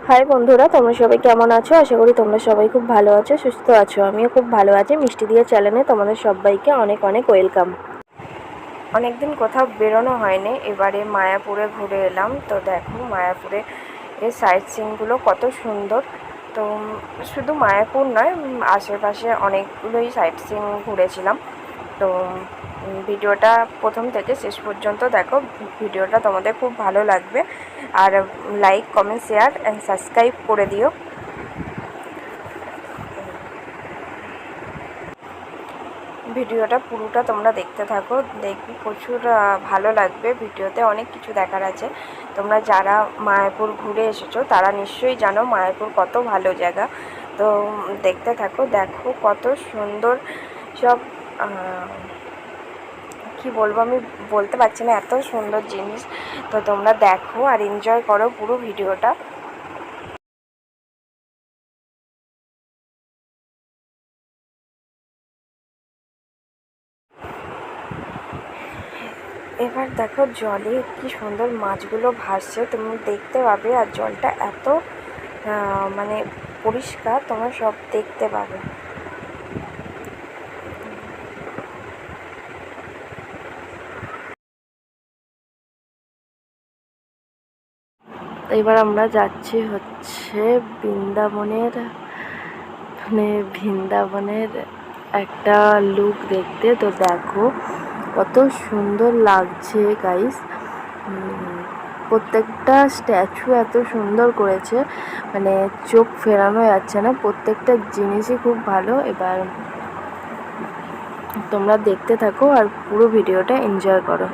High বন্ধুরা, তোমরা সবাই কেমন আছো? আশা করি তোমরা সবাই খুব ভালো আছো, সুস্থ আছো। আমিও খুব ভালো আছি। মিষ্টি দিয়ে চ্যানেলে তোমাদের সবাইকে অনেক অনেক ওয়েলকাম। অনেকদিন কোথাও বেরোনো হয়নি, এবারে মায়াপুরে ঘুরে এলাম। তো দেখো মায়াপুরে এই সাইট সিনগুলো কত সুন্দর। তো শুধু মায়াপুর নয়, আশেপাশে অনেকগুলোই সাইট সিন ঘুরেছিলাম। তো ভিডিওটা প্রথম থেকে শেষ পর্যন্ত দেখো, ভিডিওটা তোমাদের খুব ভালো লাগবে। আর like, comment, share and subscribe করে দিও। ভিডিওটা পুরোটা তোমরা দেখতে থাকো, দেখবি প্রচুর ভালো লাগবে। ভিডিওতে অনেক কিছু দেখার আছে। তোমরা যারা মায়াপুর ঘুরে এসেছো তারা নিশ্চয়ই জানো মায়াপুর কত ভালো জায়গা। তো দেখতে থাকো, দেখো কত সুন্দর সব। কি বলবো, আমি বলতে পারছি না, এত সুন্দর জিনিস। তো তোমরা দেখো আর এনজয় করো পুরো ভিডিওটা। এবার দেখো জলে কি সুন্দর মাছগুলো ভাসছে, তুমি দেখতে পাবে। আর জলটা এত মানে পরিষ্কার, তোমরা সব দেখতে পাবে। এবার আমরা যাচ্ছি হচ্ছে বৃন্দাবনের একটা লুক দেখতে। তো দেখো কত সুন্দর লাগছে গাইস। প্রত্যেকটা স্ট্যাচু এত সুন্দর করেছে, মানে চোখ ফেরানো যাচ্ছে না। প্রত্যেকটা জিনিসই খুব ভালো। এবার তোমরা দেখতে থাকো আর পুরো ভিডিওটা এনজয় করো।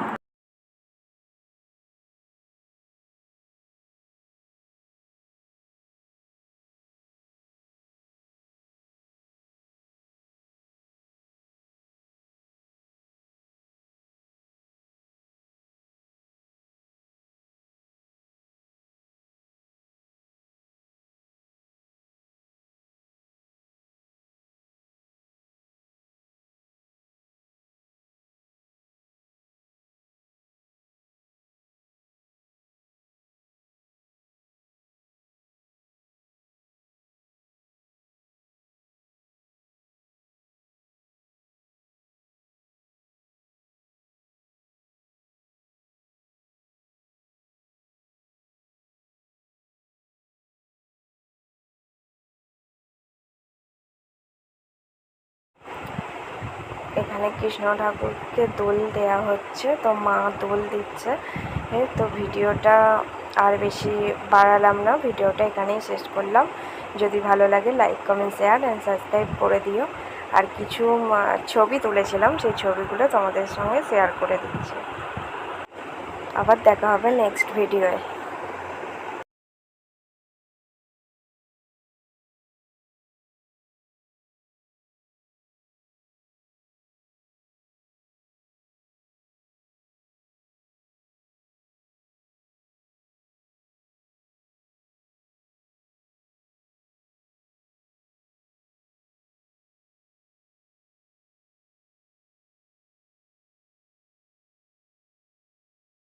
এখানে কৃষ্ণ ঠাকুরকে দোল দেয়া হচ্ছে, তো মা দোল দিচ্ছে। তো ভিডিওটা আর বেশি বাড়ালাম না, ভিডিওটা এখানেই শেষ করলাম। যদি ভালো লাগে like, comment, share and subscribe করে দিও। আর কিছু ছবি তুলেছিলাম, সেই ছবিগুলো তোমাদের সঙ্গে শেয়ার করে দিচ্ছি। আবার দেখা হবে নেক্সট ভিডিওয়ে।